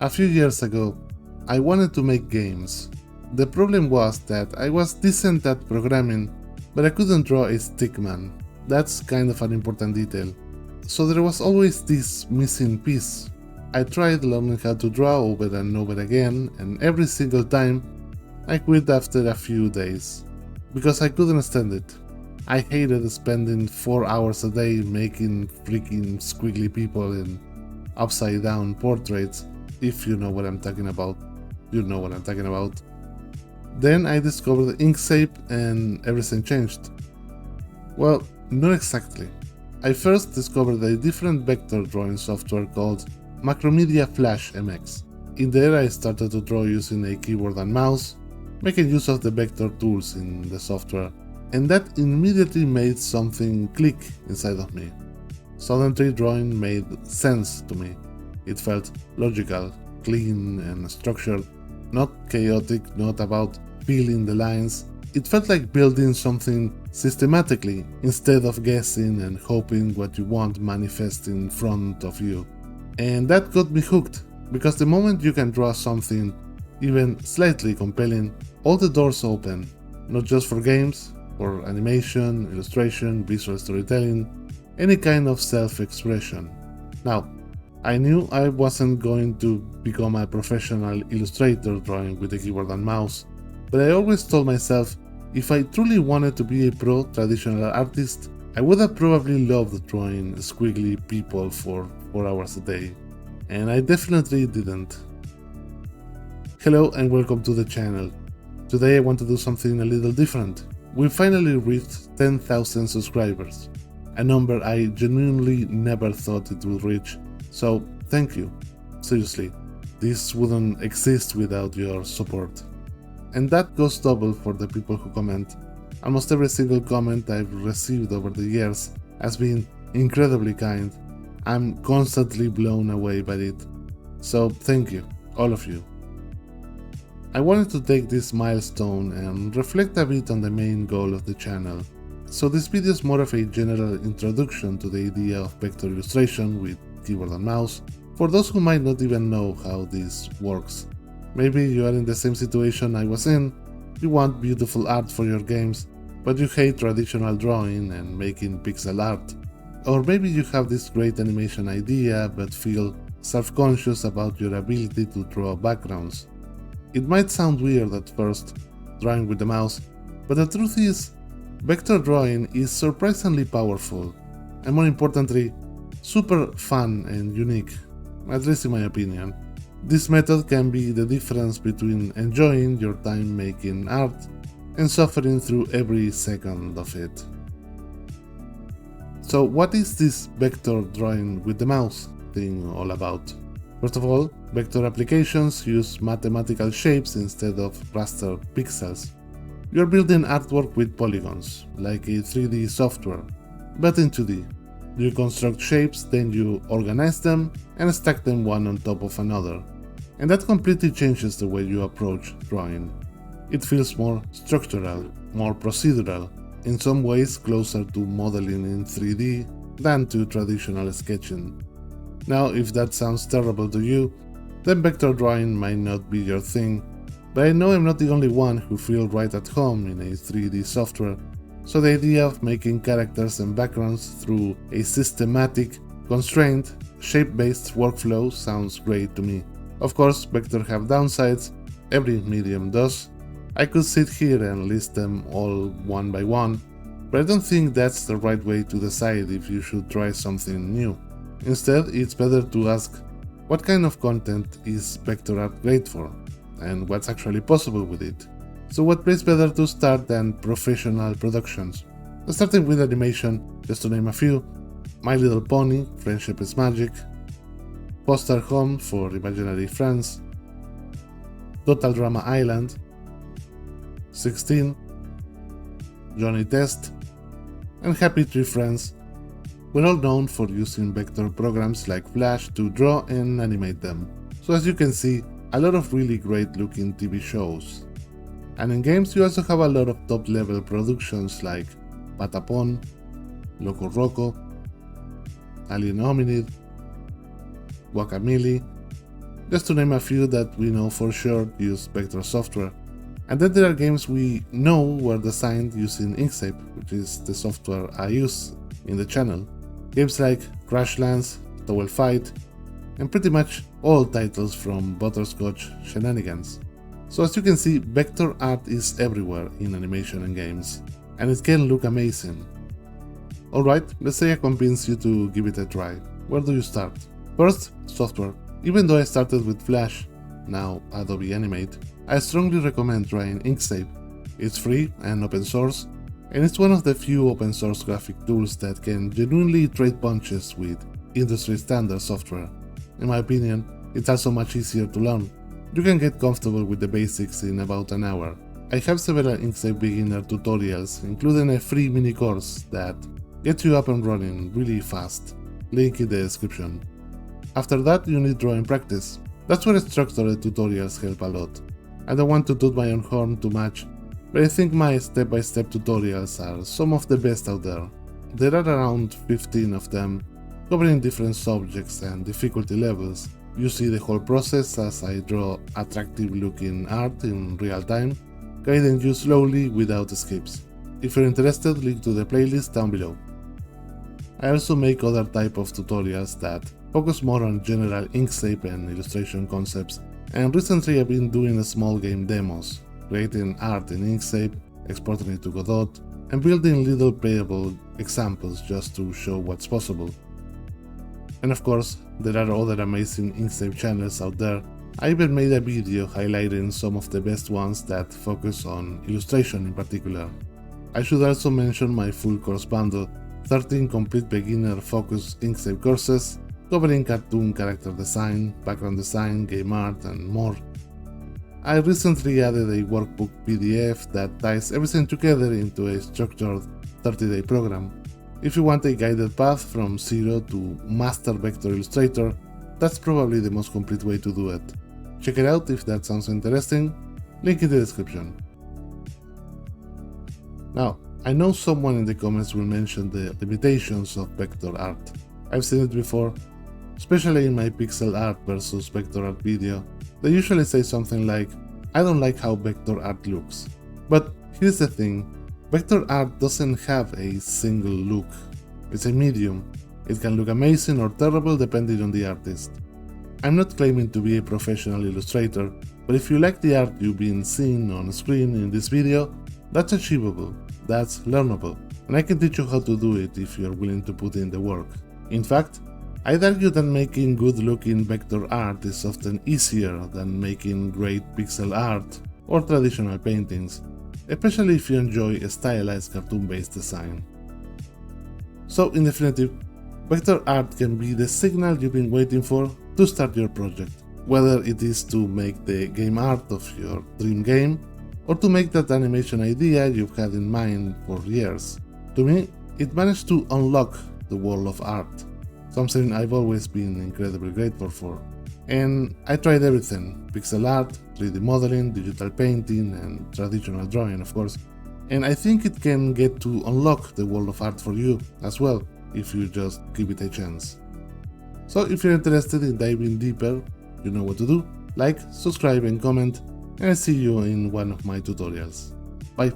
A few years ago, I wanted to make games. The problem was that I was decent at programming, but I couldn't draw a stickman. That's kind of an important detail. So there was always this missing piece. I tried learning how to draw over and over again, and every single time, I quit after a few days. Because I couldn't stand it. I hated spending 4 hours a day making freaking squiggly people and upside down portraits. If you know what I'm talking about, you know what I'm talking about. Then I discovered Inkscape and everything changed. Well, not exactly. I first discovered a different vector drawing software called Macromedia Flash MX. In there I started to draw using a keyboard and mouse, making use of the vector tools in the software, and that immediately made something click inside of me. Suddenly drawing made sense to me. It felt logical, clean and structured, not chaotic, not about feeling the lines. It felt like building something systematically instead of guessing and hoping what you want manifest in front of you. And that got me hooked, because the moment you can draw something even slightly compelling, all the doors open, not just for games, for animation, illustration, visual storytelling, any kind of self-expression. Now, I knew I wasn't going to become a professional illustrator drawing with a keyboard and mouse, but I always told myself if I truly wanted to be a pro traditional artist, I would have probably loved drawing squiggly people for 4 hours a day, and I definitely didn't. Hello and welcome to the channel. Today I want to do something a little different. We finally reached 10,000 subscribers, a number I genuinely never thought it would reach. So, thank you. Seriously, this wouldn't exist without your support. And that goes double for the people who comment. Almost every single comment I've received over the years has been incredibly kind. I'm constantly blown away by it. So, thank you, all of you. I wanted to take this milestone and reflect a bit on the main goal of the channel. So this video is more of a general introduction to the idea of vector illustration with keyboard and mouse, for those who might not even know how this works. Maybe you are in the same situation I was in, you want beautiful art for your games, but you hate traditional drawing and making pixel art. Or maybe you have this great animation idea but feel self-conscious about your ability to draw backgrounds. It might sound weird at first, drawing with the mouse, but the truth is, vector drawing is surprisingly powerful, and more importantly, super fun and unique, at least in my opinion. This method can be the difference between enjoying your time making art and suffering through every second of it. So what is this vector drawing with the mouse thing all about? First of all, vector applications use mathematical shapes instead of raster pixels. You're building artwork with polygons, like a 3D software, but in 2D. You construct shapes, then you organize them and stack them one on top of another. And that completely changes the way you approach drawing. It feels more structural, more procedural, in some ways closer to modeling in 3D than to traditional sketching. Now, if that sounds terrible to you, then vector drawing might not be your thing, but I know I'm not the only one who feels right at home in a 3D software, so the idea of making characters and backgrounds through a systematic, constrained, shape-based workflow sounds great to me. Of course, vectors have downsides, every medium does. I could sit here and list them all one by one, but I don't think that's the right way to decide if you should try something new. Instead, it's better to ask, what kind of content is vector art great for, and what's actually possible with it? So what place better to start than professional productions? Starting with animation, just to name a few: My Little Pony, Friendship is Magic, Foster Home for Imaginary Friends, Total Drama Island, 16, Johnny Test, and Happy Tree Friends were all known for using vector programs like Flash to draw and animate them. So as you can see, a lot of really great looking TV shows. And in games you also have a lot of top level productions like Patapon, Loco Roco, Alien Hominid, Guacamole, just to name a few that we know for sure use vector software. And then there are games we know were designed using Inkscape, which is the software I use in the channel. Games like Crashlands, Towel Fight, and pretty much all titles from Butterscotch Shenanigans. So as you can see, vector art is everywhere in animation and games, and it can look amazing. Alright, let's say I convince you to give it a try. Where do you start? First, software. Even though I started with Flash, now Adobe Animate, I strongly recommend trying Inkscape. It's free and open source, and it's one of the few open source graphic tools that can genuinely trade punches with industry standard software. In my opinion, it's also much easier to learn. You can get comfortable with the basics in about an hour. I have several Inkscape beginner tutorials, including a free mini course that gets you up and running really fast. Link in the description. After that, you need drawing practice. That's where structured tutorials help a lot. I don't want to toot my own horn too much, but I think my step-by-step tutorials are some of the best out there. There are around 15 of them, covering different subjects and difficulty levels. You see the whole process as I draw attractive looking art in real time, guiding you slowly without skips. If you're interested, link to the playlist down below. I also make other type of tutorials that focus more on general Inkscape and illustration concepts, and recently I've been doing small game demos, creating art in Inkscape, exporting it to Godot, and building little playable examples just to show what's possible. And of course, there are other amazing Inkscape channels out there. I even made a video highlighting some of the best ones that focus on illustration in particular. I should also mention my full course bundle, 13 complete beginner focused Inkscape courses, covering cartoon character design, background design, game art, and more. I recently added a workbook PDF that ties everything together into a structured 30-day program. If you want a guided path from zero to master vector illustrator, that's probably the most complete way to do it. Check it out if that sounds interesting, link in the description. Now, I know someone in the comments will mention the limitations of vector art. I've seen it before, especially in my pixel art versus vector art video. They usually say something like, I don't like how vector art looks. But here's the thing, vector art doesn't have a single look. It's a medium. It can look amazing or terrible depending on the artist. I'm not claiming to be a professional illustrator, but if you like the art you've been seeing on screen in this video, that's achievable, that's learnable, and I can teach you how to do it if you're willing to put in the work. In fact, I'd argue that making good-looking vector art is often easier than making great pixel art or traditional paintings, especially if you enjoy a stylized cartoon-based design. So, in definitive, vector art can be the signal you've been waiting for to start your project, whether it is to make the game art of your dream game, or to make that animation idea you've had in mind for years. To me, it managed to unlock the world of art, something I've always been incredibly grateful for. And I tried everything, pixel art, 3D modeling, digital painting, and traditional drawing, of course. And I think it can get to unlock the world of art for you as well, if you just give it a chance. So if you're interested in diving deeper, you know what to do. Like, subscribe, and comment, and I'll see you in one of my tutorials. Bye!